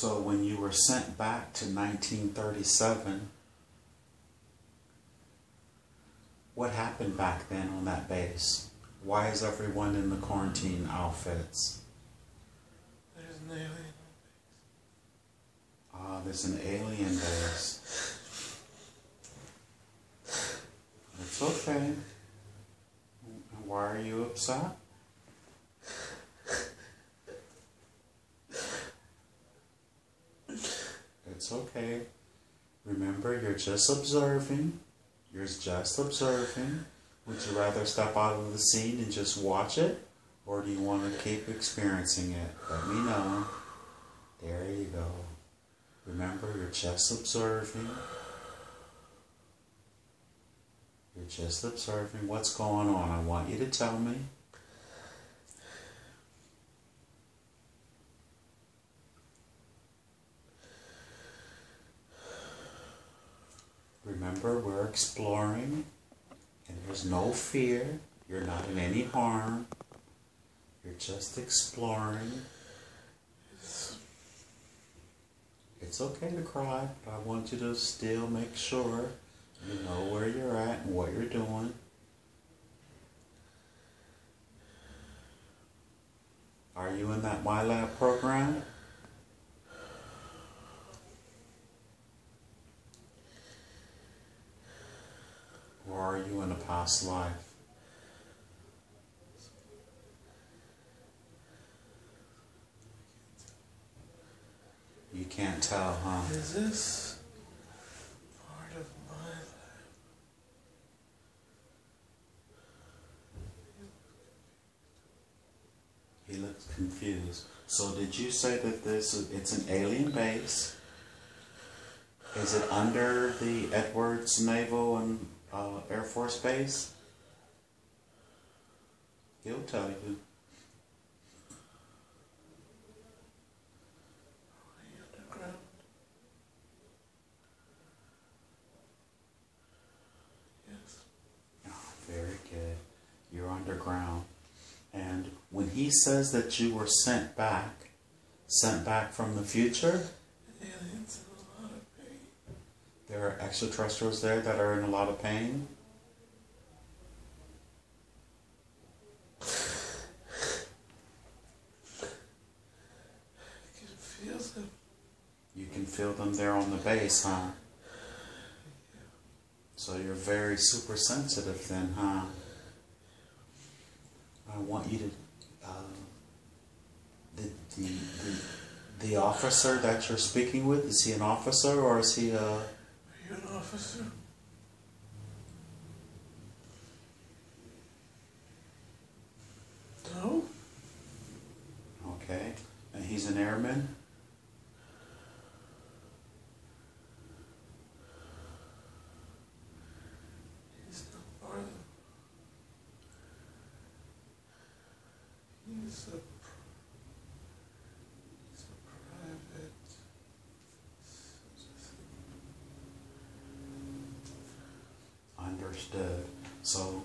So when you were sent back to 1937, what happened back then on that base? Why is everyone in the quarantine outfits? There's an alien base. Ah, there's an alien base. It's okay. And why are you upset? It's okay. Remember, you're just observing. You're just observing. Would you rather step out of the scene and just watch it? Or do you want to keep experiencing it? Let me know. There you go. Remember, you're just observing. You're just observing what's going on. I want you to tell me. Remember, we're exploring, and there's no fear. You're not in any harm. You're just exploring. It's okay to cry, but I want you to still make sure you know where you're at and what you're doing. Are you in that MyLab program? Or are you in a past life? You can't tell, huh? Is this part of my life? He looks confused. So did you say that it's an alien base? Is it under the Edwards Naval and Air Force Base? He'll tell you. Underground. Yes. Oh, very good. You're underground. And when he says that you were sent back from the future, Aliens in a lot of pain. there are extraterrestrials there that are in a lot of pain. I can feel them. You can feel them there on the base, huh? Yeah. So you're very super sensitive then, huh? I want you to, the officer that you're speaking with, is he an officer or is he a... Are you an officer? No. Okay. And he's an airman? He's not part of them. He's a private Understood. So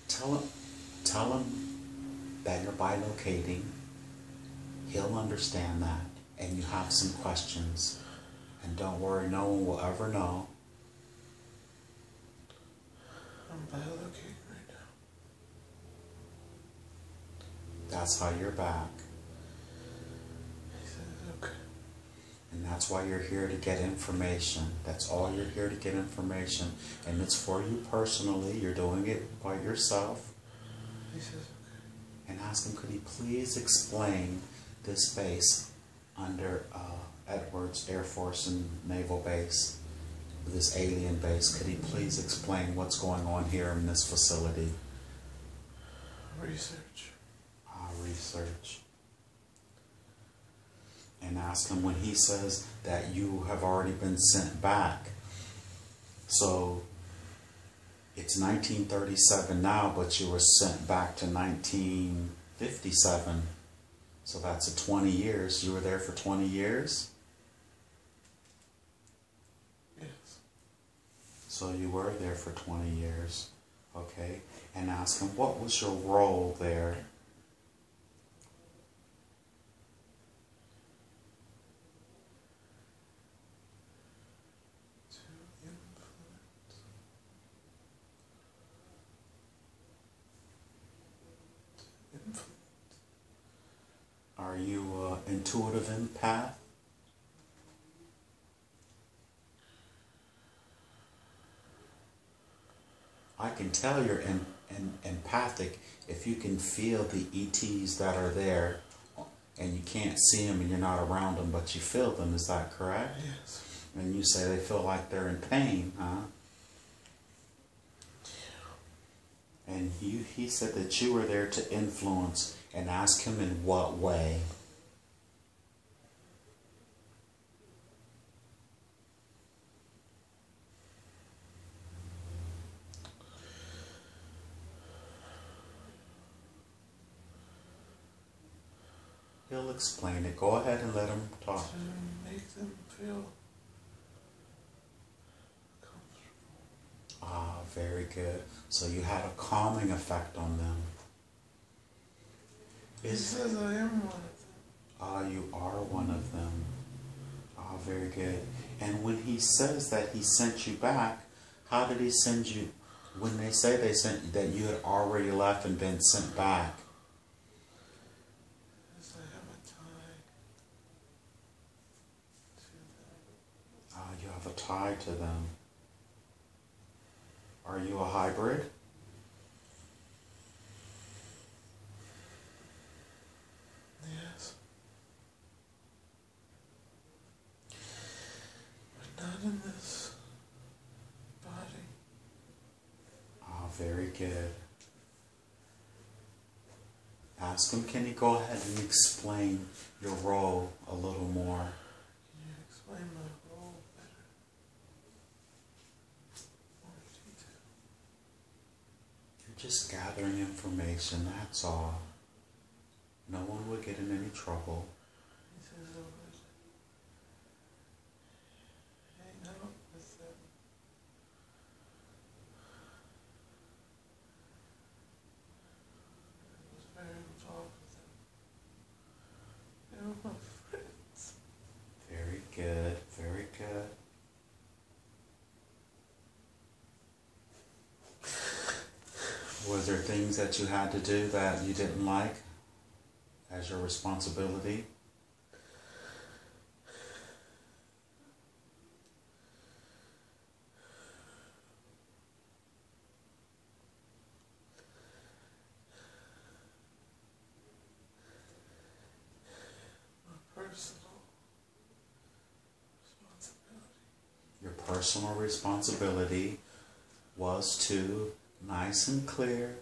tell him that you're bilocating. He'll understand that. And you have some questions. And don't worry, no one will ever know. I'm bilocating right now. That's how you're back. He says, okay. And that's why you're here to get information. That's all you're here to get information. And it's for you personally. You're doing it by yourself. He says, okay. And ask him, could he please explain this base under Edwards Air Force and Naval Base, this alien base? Could he please explain what's going on here in this facility? Research. Research. And ask him when he says that you have already been sent back. So it's 1937 now, but you were sent back to 1957. So that's 20 years. You were there for 20 years? Yes. So you were there for 20 years. Okay. And ask him, what was your role there? intuitive empath? I can tell you're empathic if you can feel the ETs that are there and you can't see them and you're not around them, but you feel them. Is that correct? Yes. And you say they feel like they're in pain, huh? And he said that you were there to influence, and ask him in what way? He'll explain it. Go ahead and let him talk. To make them feel comfortable. Ah, very good. So you had a calming effect on them. He says I am one of them. Ah, you are one of them. Ah, very good. And when he says that he sent you back, how did he send you? When they say they sent you, that you had already left and been sent back. Because I have a tie to them. Ah, you have a tie to them. Are you a hybrid? Yes. But not in this body. Ah, very good. Ask him, can he go ahead and explain your role a little more? Can you explain my role better? More detail. You're just gathering information, that's all. No one will get in any trouble. He says I would hang out with them. I was very involved with them. They were my friends. Very good, very good. Was there things that you had to do that you didn't like as your responsibility? My personal responsibility. Your personal responsibility was to, nice and clear,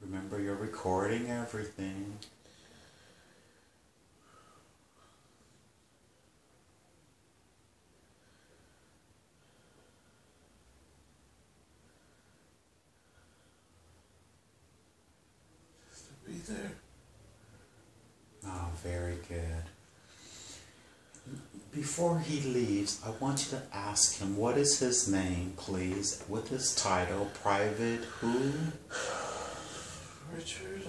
remember you're recording everything. Just to be there. Oh, very good. Before he leaves, I want you to ask him, what is his name, please, with his title, Private who? Richard.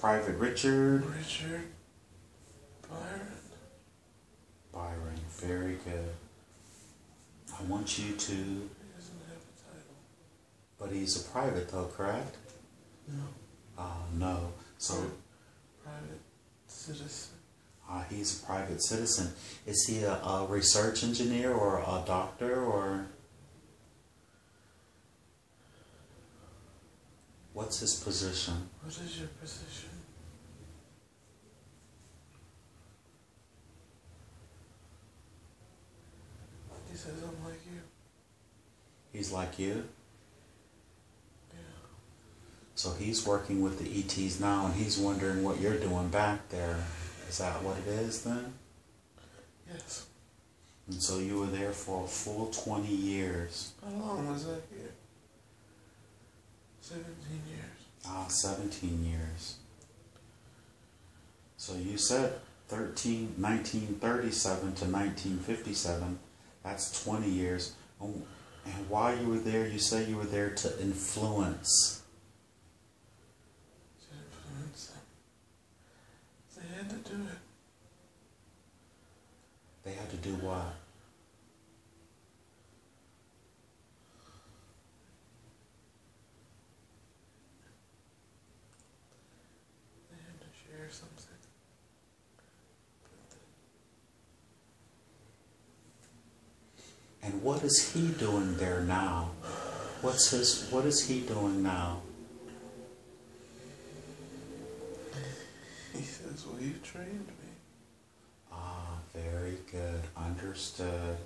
Private Richard? Richard Byron. Byron, very good. I want you to, He doesn't have a title. but he's a private though, correct? No. No. So, Private citizen. he's a private citizen. Is he a research engineer or a doctor or? What's his position? What is your position? He says I'm like you. He's like you? Yeah. So he's working with the ETs now and he's wondering what you're doing back there. Is that what it is then? Yes. And so you were there for a full 20 years. How long was I here? 17 years. 17 years. So you said 1937 to 1957. That's 20 years. And while you were there, you say you were there to influence. To influence them. They had to do it. They had to do what? And what is he doing there now? What is he doing now? He says, well, you've trained me. Ah, very good. Understood.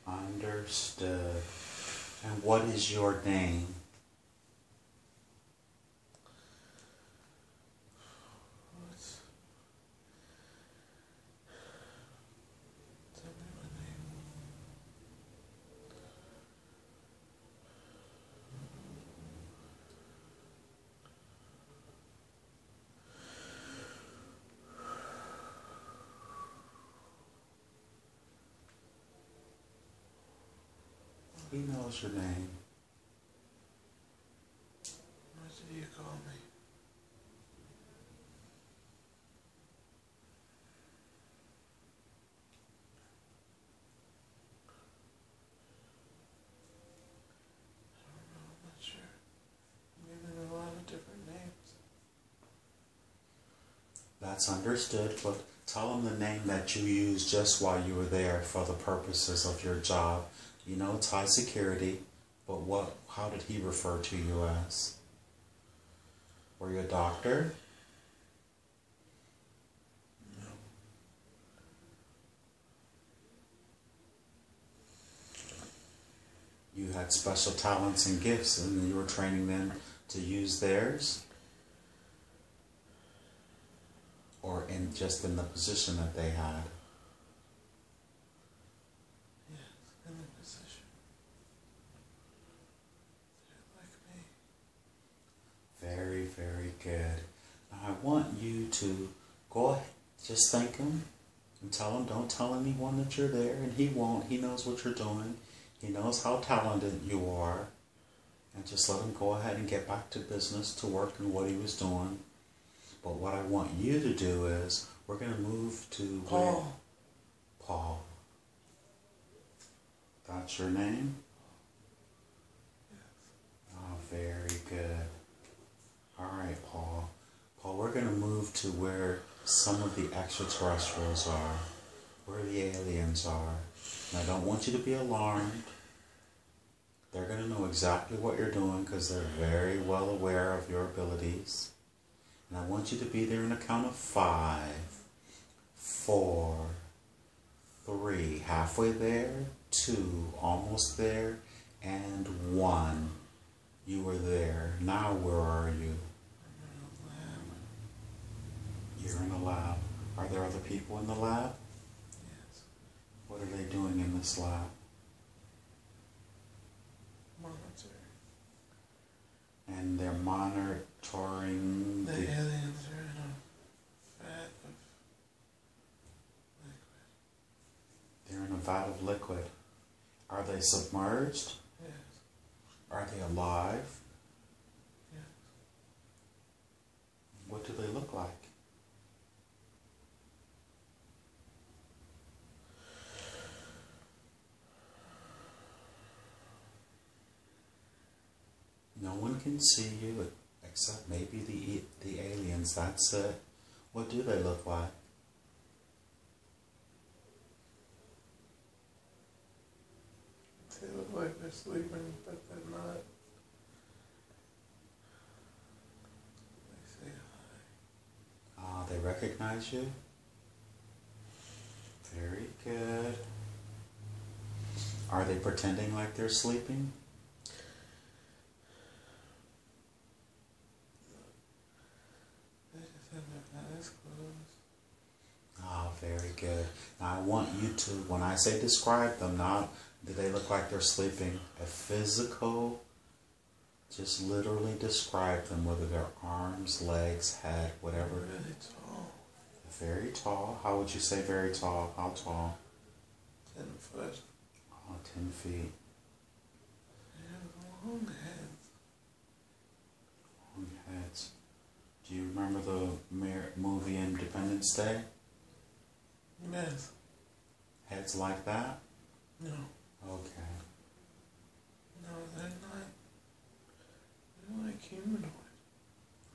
Understood. And what is your name? Tell me my name. He knows your name. What do you call me? I don't know, I'm not sure. I'm giving a lot of different names. That's understood, but tell him the name that you used just while you were there for the purposes of your job. You know, it's high security, but how did he refer to you as? Were you a doctor? No. You had special talents and gifts, and you were training them to use theirs? Or just in the position that they had? Yes, in the position. They're like me. Very, very good. Now I want you to go ahead, just thank him and tell him, don't tell anyone that you're there, and he won't. He knows what you're doing. He knows how talented you are. And just let him go ahead and get back to business, to work and what he was doing. But what I want you to do is, we're going to move to Paul. Paul. That's your name? Yes. Oh, very good. All right, Paul. Paul, we're going to move to where some of the extraterrestrials are, where the aliens are. And I don't want you to be alarmed. They're going to know exactly what you're doing because they're very well aware of your abilities. And I want you to be there in a count of 5, 4, 3, halfway there, 2, almost there, and 1. You were there. Now where are you? You're in a lab. Are there other people in the lab? Yes. What are they doing in this lab? Monitor. And they're monitoring The aliens are in a vat of liquid. They're in a vat of liquid. Are they submerged? Yes. Are they alive? Yes. What do they look like? No one can see you except maybe the aliens. That's it. What do they look like? They look like they're sleeping, but they're not. They say hi. Ah, they recognize you? Very good. Are they pretending like they're sleeping? They just have their eyes closed. Ah, very good. Now I want you to, when I say describe them, not do they look like they're sleeping, a physical, just literally describe them, whether they're arms, legs, head, whatever. They're really tall. Very tall. How would you say very tall? How tall? 10 foot. Oh, 10 feet. They have long heads. Long heads. Do you remember the movie Independence Day? Yes. Heads like that? No. Okay. No, they're not. They're like humanoid.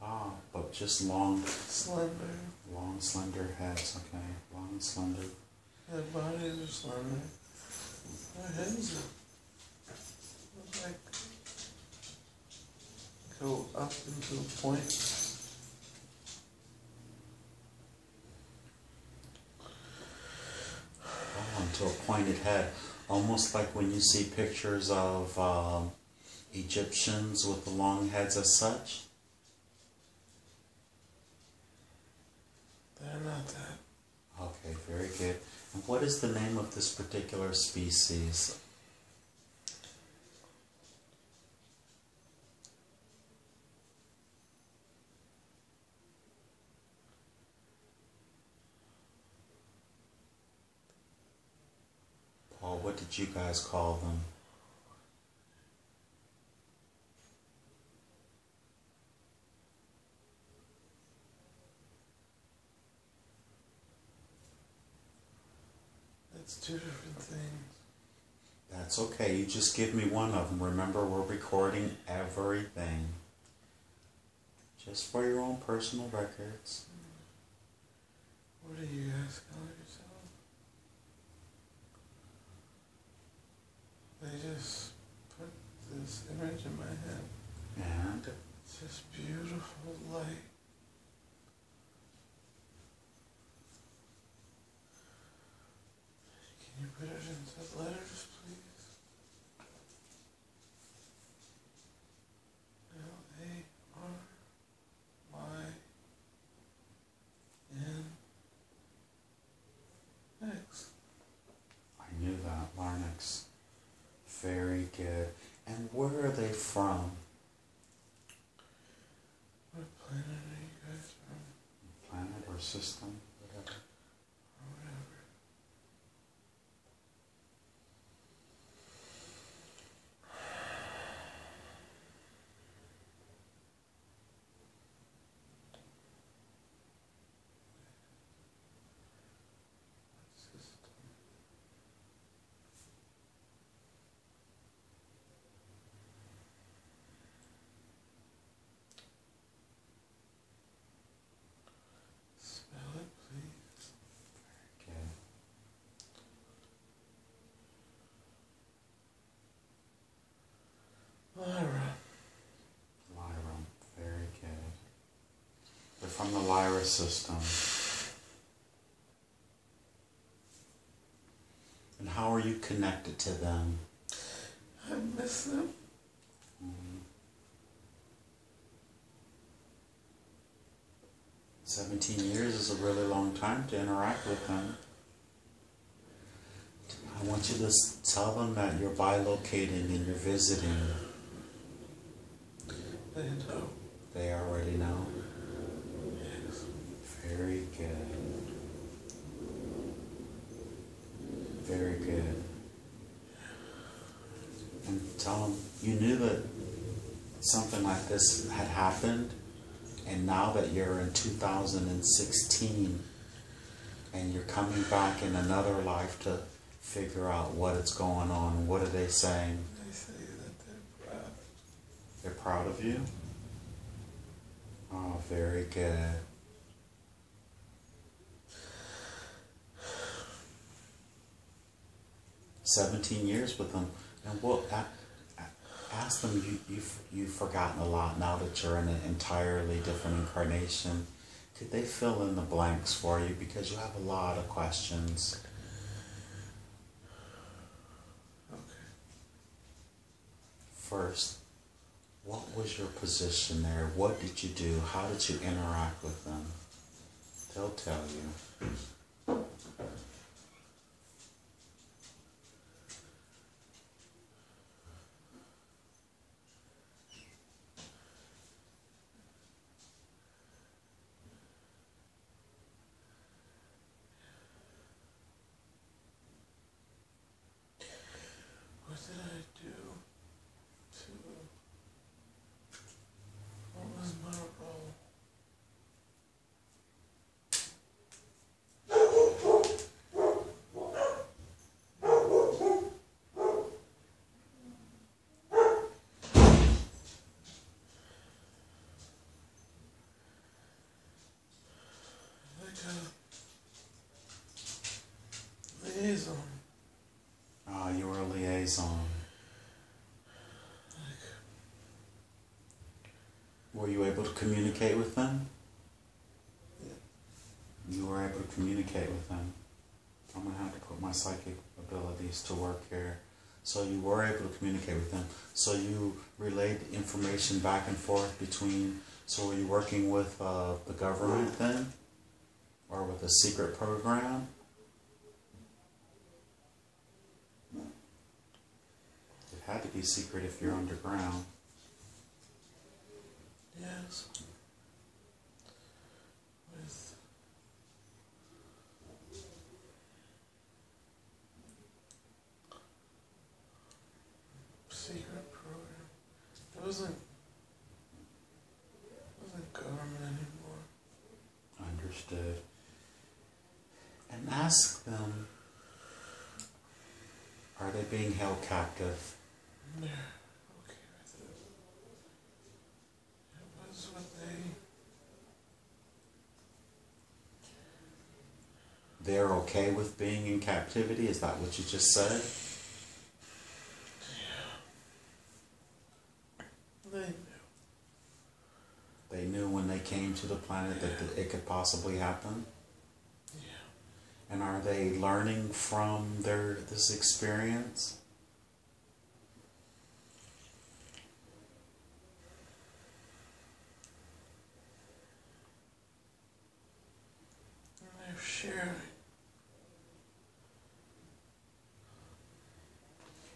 Ah, but just long, Slender. slender heads. Okay, long, slender. Their bodies are slender. My hands like go up into a point. Oh, into a pointed head. Almost like when you see pictures of Egyptians with the long heads as such. They're not that. Okay, very good. And what is the name of this particular species? Paul, what did you guys call them? It's two different things. That's okay, you just give me one of them. Remember, we're recording everything. Just for your own personal records. What do you guys call yourself? They just put this image in my head. And? It's just beautiful light. Can you put it into letters, please? Larynx. I knew that, Larynx. Very good. And where are they from? What planet are you guys from? Planet or system, whatever. Or whatever. System. Spell it, please. Okay. Lyra. Lyra. Very good. They're from the Lyra system. And how are you connected to them? I miss them. 17 years is a really long time to interact with them. I want you to tell them that you're bilocating and you're visiting. They know. They already know. Yes. Very good. Very good. And tell them you knew that something like this had happened, and now that you're in 2016 and you're coming back in another life to figure out what is going on, what are they saying? They say that they're proud. They're proud of you? Oh, very good. "17 years with them." And we'll ask them, you've forgotten a lot now that you're in an entirely different incarnation. Could they fill in the blanks for you? Because you have a lot of questions. Okay. First, what was your position there? What did you do? How did you interact with them? They'll tell you. What did I do to... What was my role? to communicate with them? Yeah. You were able to communicate with them. I'm going to have to put my psychic abilities to work here. So you were able to communicate with them. So you relayed information back and forth between... So were you working with the government then? Or with a secret program? It had to be secret if you're underground. Yes. With secret program. It wasn't government anymore. Understood. And ask them, are they being held captive? They're okay with it. It was what They're okay with being in captivity? Is that what you just said? they knew. They knew when they came to the planet that it could possibly happen? Yeah. And are they learning from this experience? And they're sharing.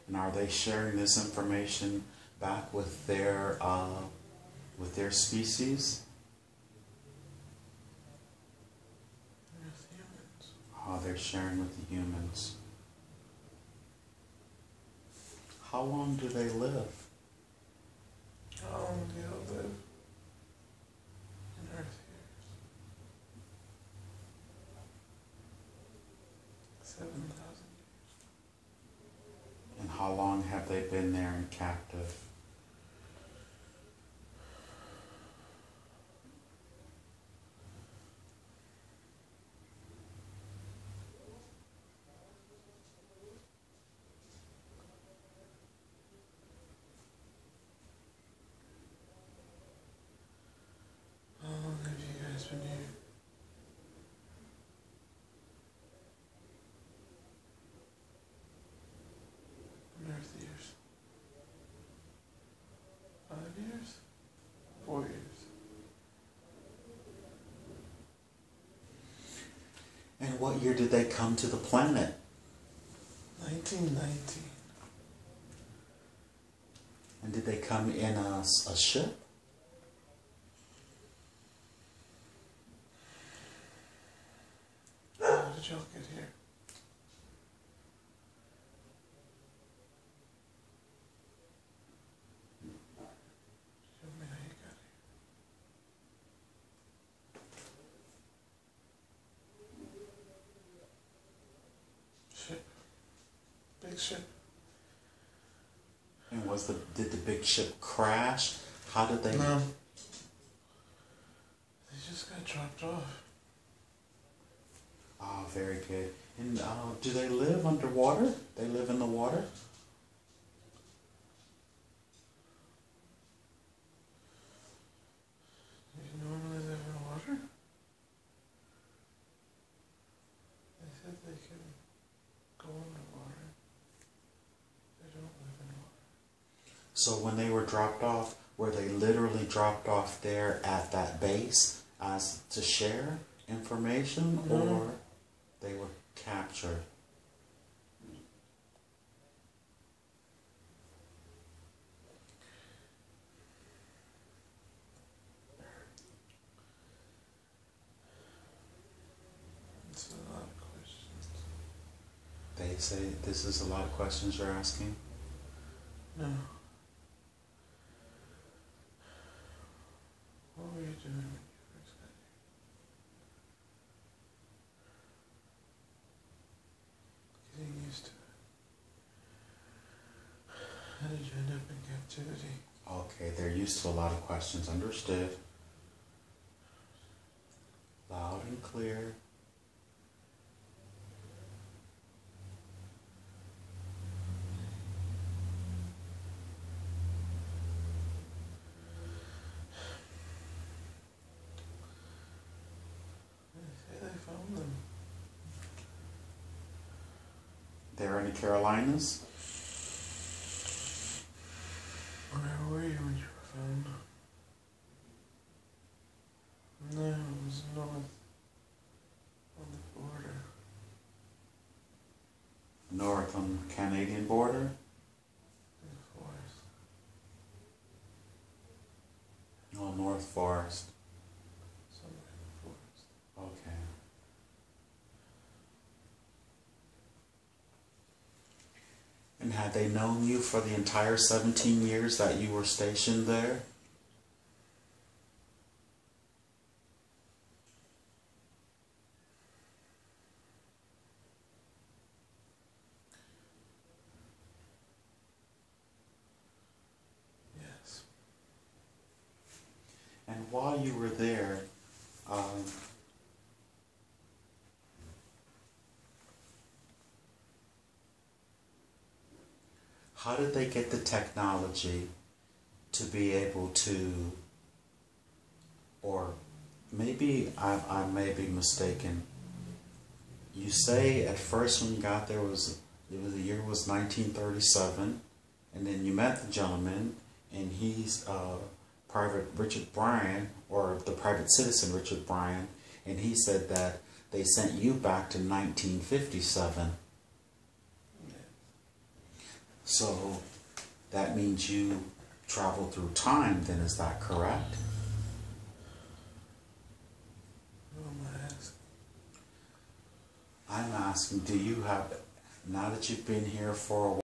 And are they sharing this information back with their species? With humans. Oh, they're sharing with the humans. How long do they live? How long do you live in Earth years? 7,000 years. And how long have they been there in captive? How long have you guys been here? In Earth years? 5 years? 4 years? And what year did they come to the planet? 1919. And did they come in a ship? How did y'all get here? Tell me how you got here. Ship. Big ship. And did the big ship crash? How did they... No. They just got dropped off. Oh, very good. And do they live underwater? They live in the water? You normally live in water? They said they can go underwater. They don't live in water. So when they were dropped off, were they literally dropped off there at that base as to share information, or they were captured? It's a lot of questions. They say this is a lot of questions you're asking? No. What were you doing when you first got here? Getting used to it. How did you end up in captivity? Okay, they're used to a lot of questions. Understood. Loud and clear. there in the Carolinas? Where were you when you were found? No, it was north on the border. North on the Canadian border? In the forest. Oh, North Forest. Somewhere in the forest. Okay. And had they known you for the entire 17 years that you were stationed there? Yes. And while you were there, how did they get the technology to be able to, or maybe I may be mistaken. You say at first when you got there the year was 1937, and then you met the gentleman, and he's Private Richard Bryan, or the private citizen Richard Bryan, and he said that they sent you back to 1957. So that means you traveled through time, then, is that correct? Who am I asking? I'm asking, do you have, now that you've been here for a while,